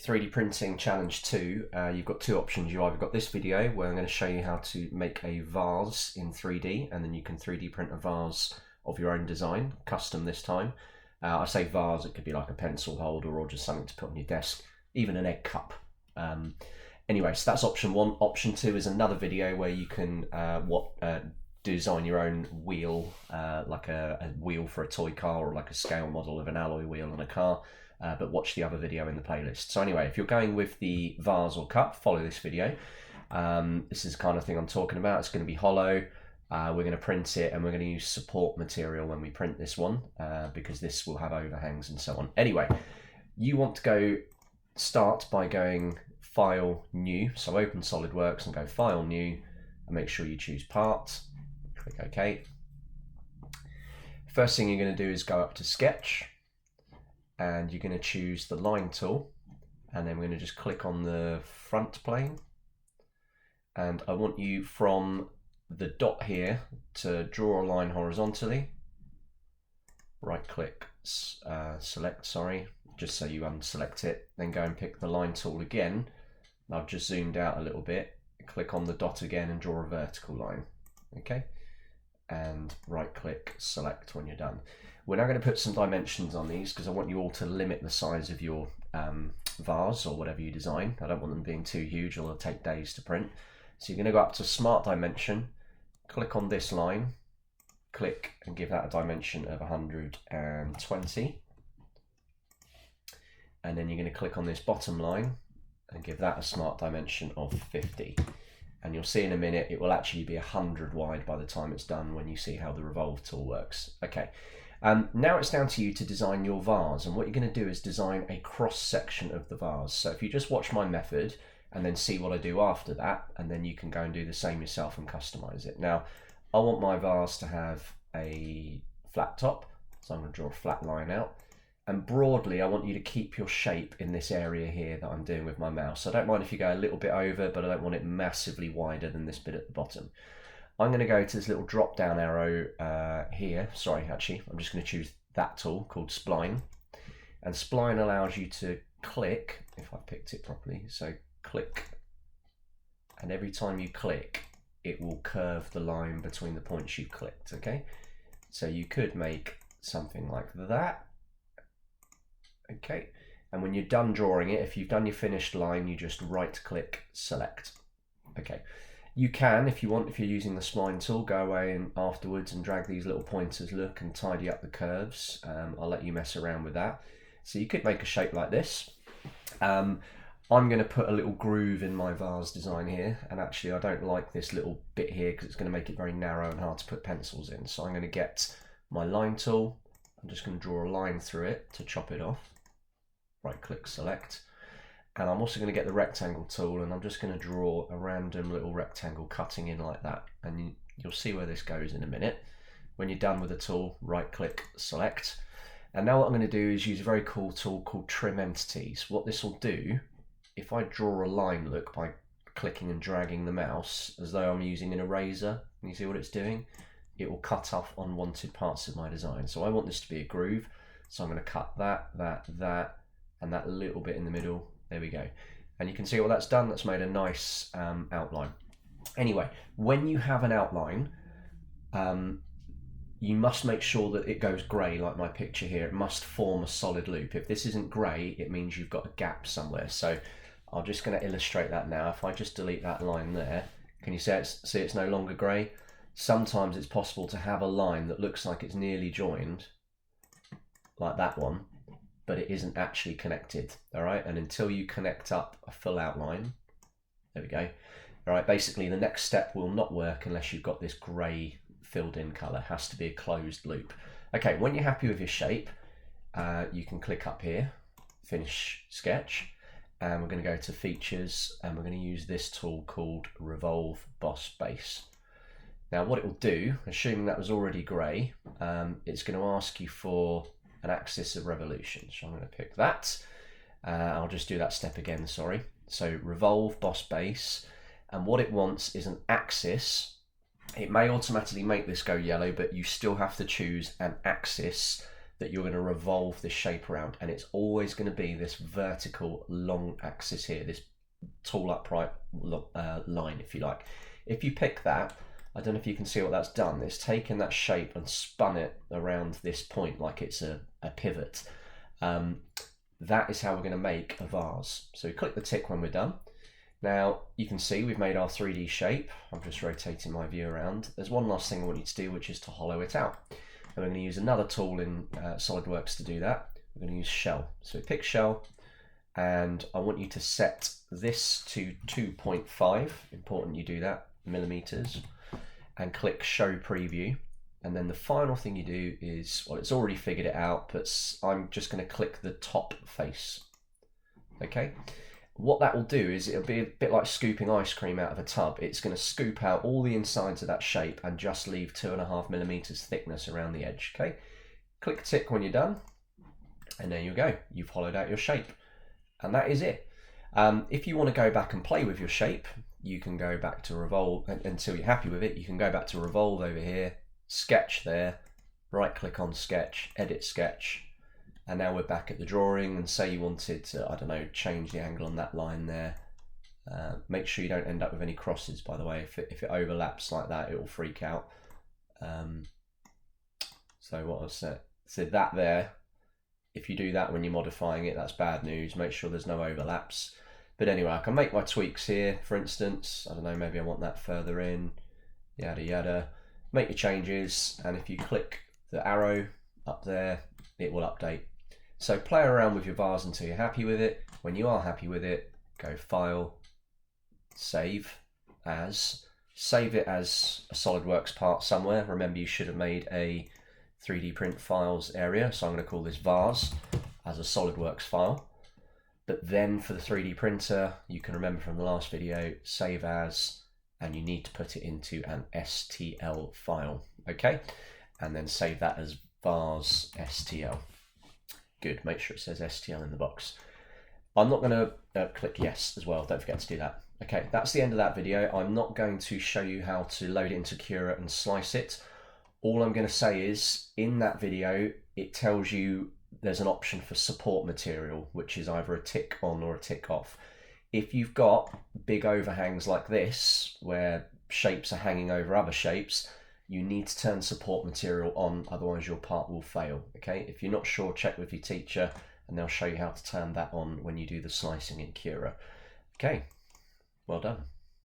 3D printing challenge 2, you've got two options. You either got this video where I'm going to show you how to make a vase in 3D, and then you can 3D print a vase of your own design, custom this time. I say vase, it could be like a pencil holder or just something to put on your desk, even an egg cup. Anyway, so that's option 1. Option 2 is another video where you can design your own wheel, like a wheel for a toy car, or like a scale model of an alloy wheel on a car. But watch the other video in the playlist. So anyway, if you're going with the vase or cup, follow this video. This is the kind of thing I'm talking about. It's going to be hollow. We're going to print it, and we're going to use support material when we print this one, because this will have overhangs and so on. Anyway, you want to start by going File, New. So open SolidWorks and go File, New, and make sure you choose Part. Click OK. First thing you're going to do is go up to Sketch, and you're going to choose the line tool, and then we're going to just click on the front plane, and I want you from the dot here to draw a line horizontally. Right click, select, sorry, just so you unselect it, then go and pick the line tool again. I've just zoomed out a little bit, click on the dot again and draw a vertical line. Okay, and right click, select when you're done. We're now going to put some dimensions on these because I want you all to limit the size of your vase or whatever you design. I don't want them being too huge or they'll take days to print. So you're going to go up to Smart Dimension, click on this line, click and give that a dimension of 120. And then you're going to click on this bottom line and give that a smart dimension of 50. And you'll see in a minute it will actually be 100 wide by the time it's done when you see how the Revolve tool works. Okay. Now it's down to you to design your vase, and what you're going to do is design a cross section of the vase. So if you just watch my method and then see what I do after that, and then you can go and do the same yourself and customize it. Now I want my vase to have a flat top, so I'm going to draw a flat line out, and broadly I want you to keep your shape in this area here that I'm doing with my mouse. I don't mind if you go a little bit over, but I don't want it massively wider than this bit at the bottom. I'm going to go to this little drop down arrow here. Sorry, actually, I'm just going to choose that tool called Spline. And Spline allows you to click, if I picked it properly, so click. And every time you click, it will curve the line between the points you've clicked, okay? So you could make something like that. Okay, and when you're done drawing it, if you've done your finished line, you just right click, select. Okay. You can, if you want, if you're using the spline tool, go away and afterwards and drag these little pointers, look and tidy up the curves. I'll let you mess around with that. So you could make a shape like this. I'm going to put a little groove in my vase design here, and actually I don't like this little bit here because it's going to make it very narrow and hard to put pencils in. So I'm going to get my line tool. I'm just going to draw a line through it to chop it off. Right click, select. And I'm also going to get the rectangle tool, and I'm just going to draw a random little rectangle cutting in like that. And you'll see where this goes in a minute. When you're done with the tool, right click, select. And now what I'm going to do is use a very cool tool called Trim Entities. What this will do, if I draw a line, look, by clicking and dragging the mouse, as though I'm using an eraser, and you see what it's doing? It will cut off unwanted parts of my design. So I want this to be a groove. So I'm going to cut that, and that little bit in the middle. There we go. And you can see what that's done. That's made a nice outline. Anyway, when you have an outline, you must make sure that it goes grey, like my picture here. It must form a solid loop. If this isn't grey, it means you've got a gap somewhere. So I'm just going to illustrate that now. If I just delete that line there, can you see it's no longer grey? Sometimes it's possible to have a line that looks like it's nearly joined, like that one, but it isn't actually connected, all right? And until you connect up a full outline, there we go. All right, basically the next step will not work unless you've got this gray filled in color. It has to be a closed loop. Okay, when you're happy with your shape, you can click up here, finish sketch, and we're gonna go to features, and we're gonna use this tool called Revolve Base. Now what it will do, assuming that was already gray, it's gonna ask you for an axis of revolution. So I'm going to pick that. I'll just do that step again, sorry. So Revolve Base, and what it wants is an axis. It may automatically make this go yellow, but you still have to choose an axis that you're going to revolve this shape around, and it's always going to be this vertical long axis here, this tall upright line, if you like. If you pick that, I don't know if you can see what that's done. It's taken that shape and spun it around this point like it's a pivot. That is how we're going to make a vase. So we click the tick when we're done. Now you can see we've made our 3D shape. I'm just rotating my view around. There's one last thing I want you to do, which is to hollow it out. And we're going to use another tool in SolidWorks to do that. We're going to use shell. So pick shell, and I want you to set this to 2.5, important you do that, millimeters, and click show preview. And then the final thing you do is, well, it's already figured it out, but I'm just going to click the top face. Okay. What that will do is it'll be a bit like scooping ice cream out of a tub. It's going to scoop out all the insides of that shape and just leave 2.5 millimeters thickness around the edge. Okay, click tick when you're done, and there you go. You've hollowed out your shape, and that is it. If you want to go back and play with your shape, you can go back to Revolve until you're happy with it. You can go back to Revolve over here, sketch there, right click on sketch, edit sketch. And now we're back at the drawing, and say you wanted to, I don't know, change the angle on that line there. Make sure you don't end up with any crosses, by the way. If it overlaps like that, it will freak out. So what I said that there, if you do that when you're modifying it, that's bad news. Make sure there's no overlaps. But anyway, I can make my tweaks here, for instance. I don't know, maybe I want that further in, yada yada. Make your changes, and if you click the arrow up there, it will update. So play around with your vase until you're happy with it. When you are happy with it, go File, Save As. Save it as a SolidWorks part somewhere. Remember, you should have made a 3D print files area. So I'm going to call this vase as a SolidWorks file. But then for the 3D printer, you can remember from the last video, Save As, and you need to put it into an STL file. Okay? And then save that as Vase STL. Good, make sure it says STL in the box. I'm not going to click yes as well, don't forget to do that. Okay, that's the end of that video. I'm not going to show you how to load it into CURA and slice it. All I'm going to say is, in that video, it tells you there's an option for support material, which is either a tick on or a tick off. If you've got big overhangs like this, where shapes are hanging over other shapes, you need to turn support material on, otherwise your part will fail. Okay, if you're not sure, check with your teacher and they'll show you how to turn that on when you do the slicing in CURA. Okay, well done.